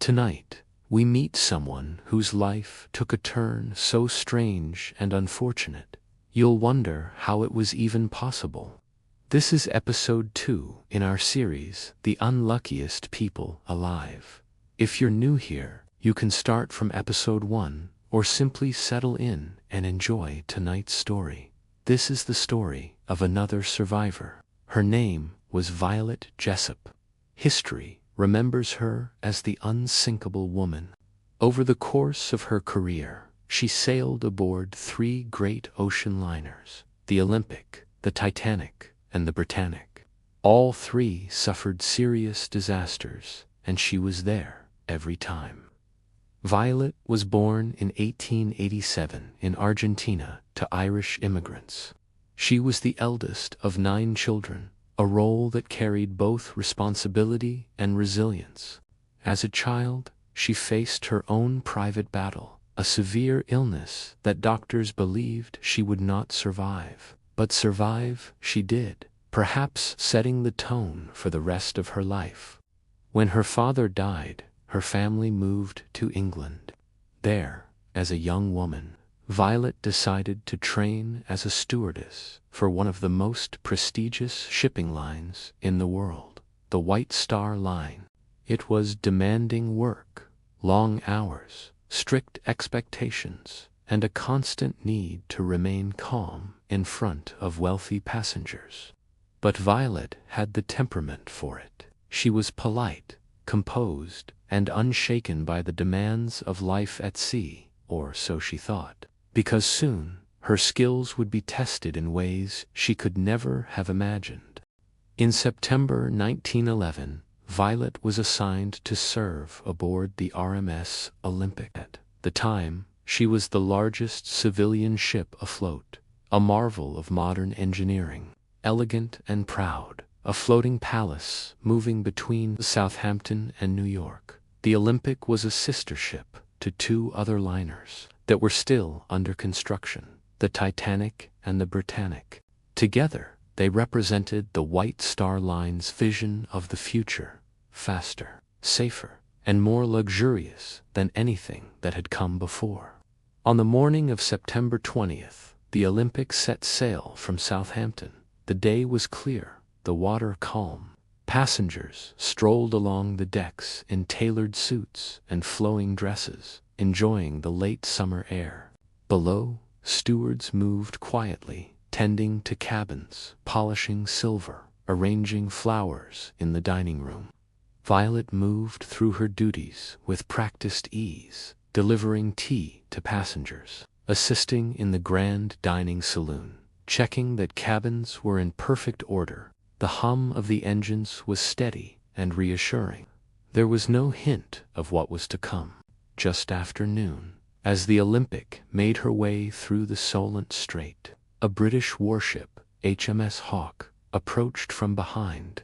Tonight, we meet someone whose life took a turn so strange and unfortunate, you'll wonder how it was even possible. This is episode 2 in our series, The Unluckiest People Alive. If you're new here, you can start from episode 1, or simply settle in and enjoy tonight's story. This is the story of another survivor. Her name was Violet Jessop. History remembers her as the Unsinkable woman. Over the course of her career, she sailed aboard 3 great ocean liners, the Olympic, the Titanic, and the Britannic. All 3 suffered serious disasters, and she was there every time. Violet was born in 1887 in Argentina to Irish immigrants. She was the eldest of 9 children, a role that carried both responsibility and resilience. As a child, she faced her own private battle, a severe illness that doctors believed she would not survive. But survive she did, perhaps setting the tone for the rest of her life. When her father died, her family moved to England. There, as a young woman, Violet decided to train as a stewardess for one of the most prestigious shipping lines in the world, the White Star Line. It was demanding work, long hours, strict expectations, and a constant need to remain calm in front of wealthy passengers. But Violet had the temperament for it. She was polite, composed, and unshaken by the demands of life at sea, or so she thought, because soon her skills would be tested in ways she could never have imagined. In September 1911, Violet was assigned to serve aboard the RMS Olympic. At the time, she was the largest civilian ship afloat, a marvel of modern engineering, elegant and proud, a floating palace moving between Southampton and New York. The Olympic was a sister ship to 2 other liners that were still under construction, the Titanic and the Britannic. Together, they represented the White Star Line's vision of the future, faster, safer, and more luxurious than anything that had come before. On the morning of September 20th, the Olympic set sail from Southampton. The day was clear, the water calm. Passengers strolled along the decks in tailored suits and flowing dresses, enjoying the late summer air. Below, stewards moved quietly, tending to cabins, polishing silver, arranging flowers in the dining room. Violet moved through her duties with practiced ease, delivering tea to passengers, assisting in the grand dining saloon, checking that cabins were in perfect order. The hum of the engines was steady and reassuring. There was no hint of what was to come. Just after noon, as the Olympic made her way through the Solent Strait, a British warship, HMS Hawke, approached from behind.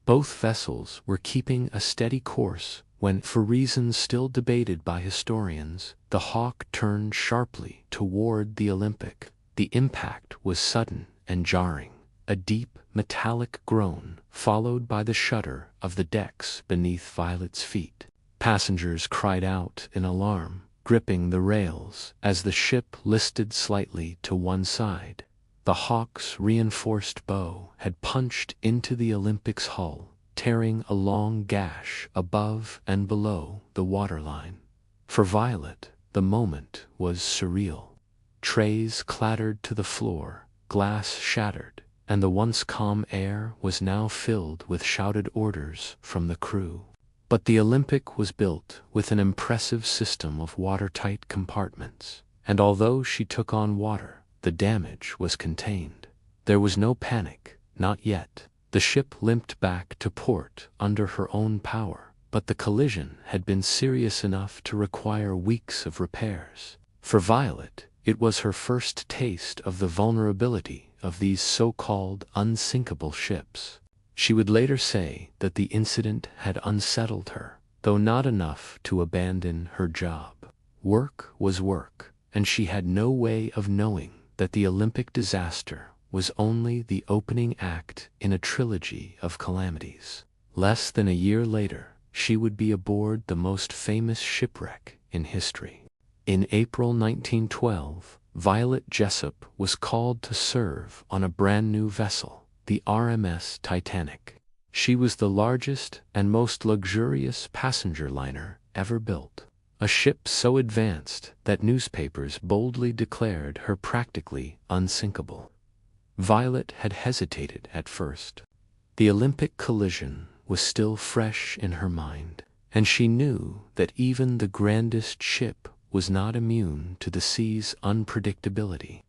Both vessels were keeping a steady course when, for reasons still debated by historians, the Hawke turned sharply toward the Olympic. The impact was sudden and jarring, a deep, metallic groan, followed by the shudder of the decks beneath Violet's feet. Passengers cried out in alarm, gripping the rails as the ship listed slightly to one side. The Hawke's reinforced bow had punched into the Olympic's hull, tearing a long gash above and below the waterline. For Violet, the moment was surreal. Trays clattered to the floor, glass shattered, and the once calm air was now filled with shouted orders from the crew. But the Olympic was built with an impressive system of watertight compartments, and although she took on water, the damage was contained. There was no panic, not yet. The ship limped back to port under her own power, but the collision had been serious enough to require weeks of repairs. For Violet, it was her first taste of the vulnerability of these so-called unsinkable ships. She would later say that the incident had unsettled her, though not enough to abandon her job. Work was work, and she had no way of knowing that the Olympic disaster was only the opening act in a trilogy of calamities. Less than a year later, she would be aboard the most famous shipwreck in history. In April 1912, Violet Jessop was called to serve on a brand new vessel, the RMS Titanic. She was the largest and most luxurious passenger liner ever built, a ship so advanced that newspapers boldly declared her practically unsinkable. Violet had hesitated at first. The Olympic collision was still fresh in her mind, and she knew that even the grandest ship was not immune to the sea's unpredictability.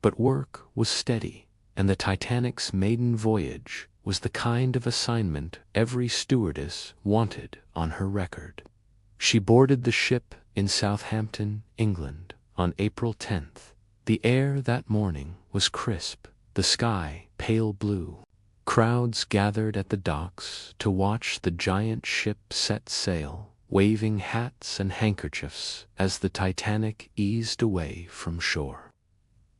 But work was steady, and the Titanic's maiden voyage was the kind of assignment every stewardess wanted on her record. She boarded the ship in Southampton, England, on April 10th. The air that morning was crisp, the sky pale blue. Crowds gathered at the docks to watch the giant ship set sail, waving hats and handkerchiefs as the Titanic eased away from shore.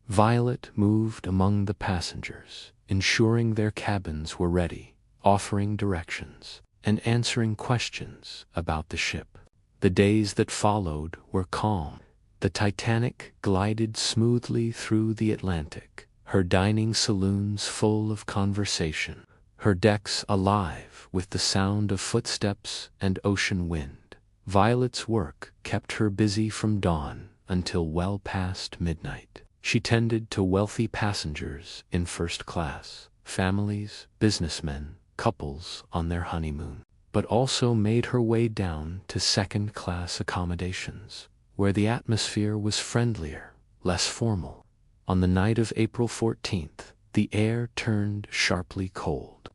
Violet moved among the passengers, ensuring their cabins were ready, offering directions, and answering questions about the ship. The days that followed were calm. The Titanic glided smoothly through the Atlantic, her dining saloons full of conversation, her decks alive with the sound of footsteps and ocean wind. Violet's work kept her busy from dawn until well past midnight. She tended to wealthy passengers in first class, families, businessmen, couples on their honeymoon, but also made her way down to second-class accommodations, where the atmosphere was friendlier, less formal. On the night of April 14th, the air turned sharply cold.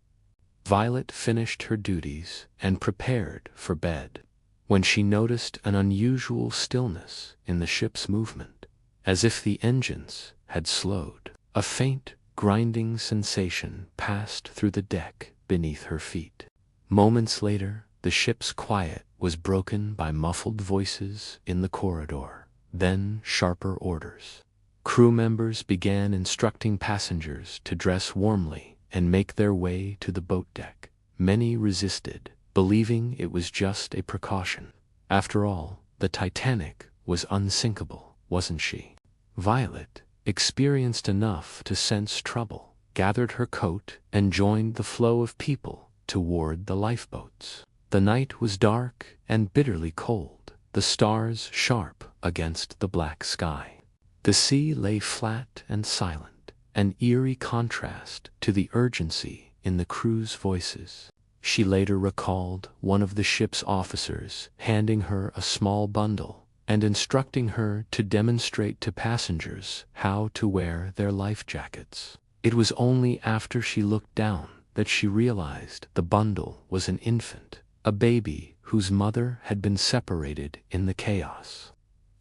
Violet finished her duties and prepared for bed, when she noticed an unusual stillness in the ship's movement, as if the engines had slowed. A faint, grinding sensation passed through the deck beneath her feet. Moments later, the ship's quiet was broken by muffled voices in the corridor, then sharper orders. Crew members began instructing passengers to dress warmly and make their way to the boat deck. Many resisted, believing it was just a precaution. After all, the Titanic was unsinkable, wasn't she? Violet, experienced enough to sense trouble, gathered her coat and joined the flow of people toward the lifeboats. The night was dark and bitterly cold, the stars sharp against the black sky. The sea lay flat and silent, an eerie contrast to the urgency in the crew's voices. She later recalled one of the ship's officers handing her a small bundle and instructing her to demonstrate to passengers how to wear their life jackets. It was only after she looked down that she realized the bundle was an infant, a baby whose mother had been separated in the chaos.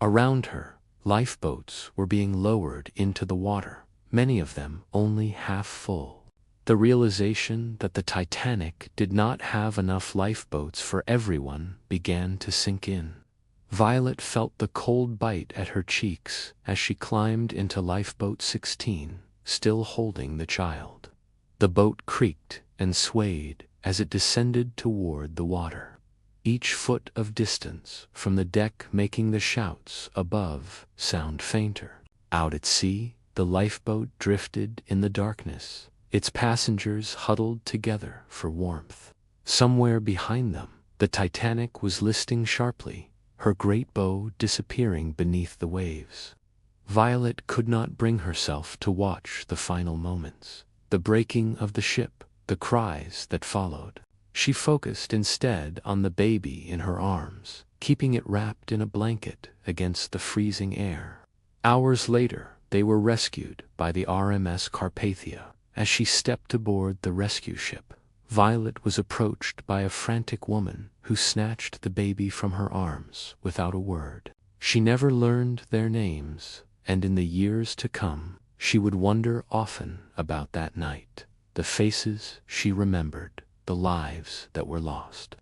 Around her, lifeboats were being lowered into the water, many of them only half full. The realization that the Titanic did not have enough lifeboats for everyone began to sink in. Violet felt the cold bite at her cheeks as she climbed into lifeboat 16, still holding the child. The boat creaked and swayed as it descended toward the water, each foot of distance from the deck making the shouts above sound fainter. Out at sea, the lifeboat drifted in the darkness, its passengers huddled together for warmth. Somewhere behind them, the Titanic was listing sharply, her great bow disappearing beneath the waves. Violet could not bring herself to watch the final moments, the breaking of the ship, the cries that followed. She focused instead on the baby in her arms, keeping it wrapped in a blanket against the freezing air. Hours later, they were rescued by the RMS Carpathia. As she stepped aboard the rescue ship, Violet was approached by a frantic woman who snatched the baby from her arms without a word. She never learned their names, and in the years to come, she would wonder often about that night, the faces she remembered, the lives that were lost.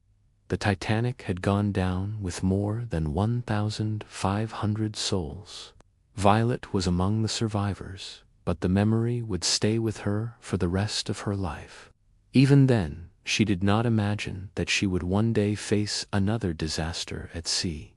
The Titanic had gone down with more than 1,500 souls. Violet was among the survivors, but the memory would stay with her for the rest of her life. Even then, she did not imagine that she would one day face another disaster at sea.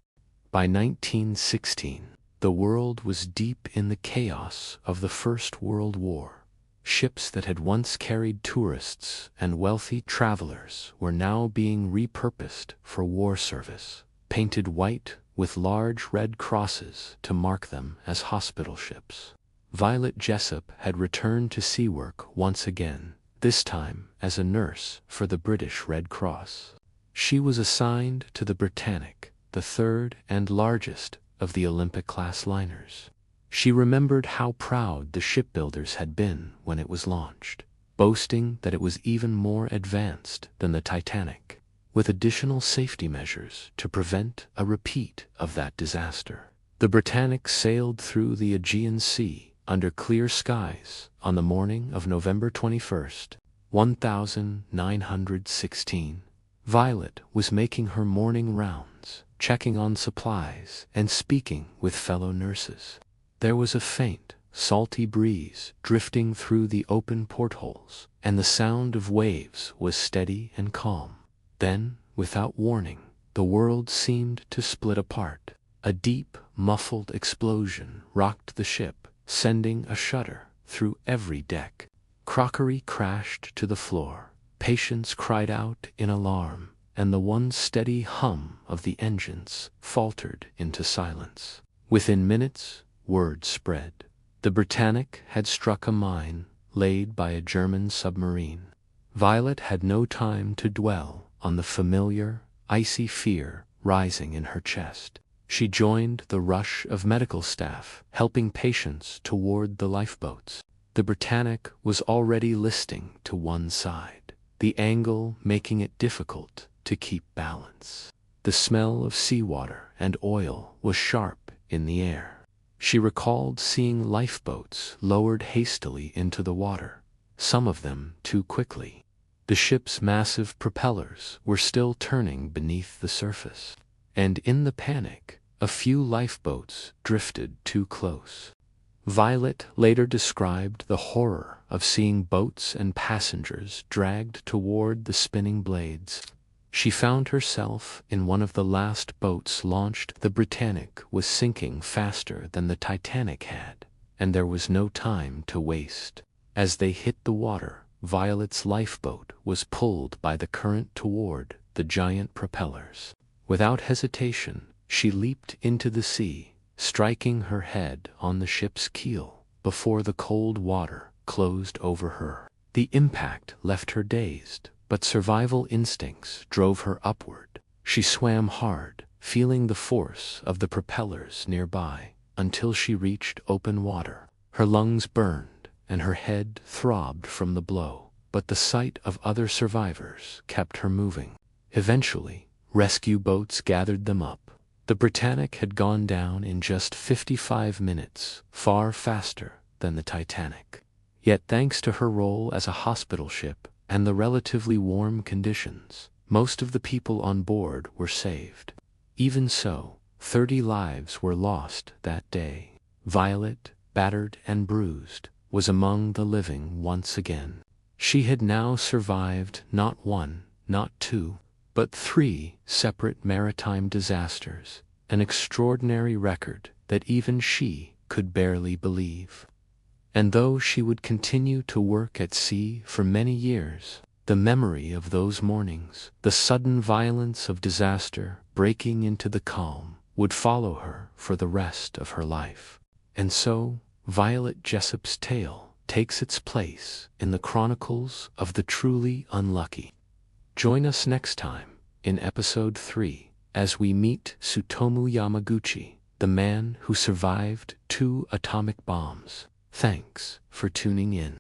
By 1916, the world was deep in the chaos of the First World War. Ships that had once carried tourists and wealthy travelers were now being repurposed for war service, painted white with large red crosses to mark them as hospital ships. Violet Jessop had returned to sea work once again, this time as a nurse for the British Red Cross. She was assigned to the Britannic, the third and largest of the Olympic-class liners. She remembered how proud the shipbuilders had been when it was launched, boasting that it was even more advanced than the Titanic, with additional safety measures to prevent a repeat of that disaster. The Britannic sailed through the Aegean Sea under clear skies on the morning of November 21st, 1916. Violet was making her morning rounds, checking on supplies and speaking with fellow nurses. There was a faint, salty breeze drifting through the open portholes, and the sound of waves was steady and calm. Then, without warning, the world seemed to split apart. A deep, muffled explosion rocked the ship, sending a shudder through every deck. Crockery crashed to the floor, patients cried out in alarm, and the one steady hum of the engines faltered into silence. Within minutes, word spread. The Britannic had struck a mine laid by a German submarine. Violet had no time to dwell on the familiar, icy fear rising in her chest. She joined the rush of medical staff, helping patients toward the lifeboats. The Britannic was already listing to one side, the angle making it difficult to keep balance. The smell of seawater and oil was sharp in the air. She recalled seeing lifeboats lowered hastily into the water, some of them too quickly. The ship's massive propellers were still turning beneath the surface, and in the panic, a few lifeboats drifted too close. Violet later described the horror of seeing boats and passengers dragged toward the spinning blades. She found herself in one of the last boats launched. The Britannic was sinking faster than the Titanic had, and there was no time to waste. As they hit the water, Violet's lifeboat was pulled by the current toward the giant propellers. Without hesitation, she leaped into the sea, striking her head on the ship's keel before the cold water closed over her. The impact left her dazed, but survival instincts drove her upward. She swam hard, feeling the force of the propellers nearby, until she reached open water. Her lungs burned, and her head throbbed from the blow, but the sight of other survivors kept her moving. Eventually, rescue boats gathered them up. The Britannic had gone down in just 55 minutes, far faster than the Titanic. Yet thanks to her role as a hospital ship and the relatively warm conditions, most of the people on board were saved. Even so, 30 lives were lost that day. Violet, battered and bruised, was among the living once again. She had now survived not one, not two, but 3 separate maritime disasters, an extraordinary record that even she could barely believe. And though she would continue to work at sea for many years, the memory of those mornings, the sudden violence of disaster breaking into the calm, would follow her for the rest of her life. And so, Violet Jessop's tale takes its place in the chronicles of the truly unlucky. Join us next time, in Episode 3, as we meet Tsutomu Yamaguchi, the man who survived 2 atomic bombs. Thanks for tuning in.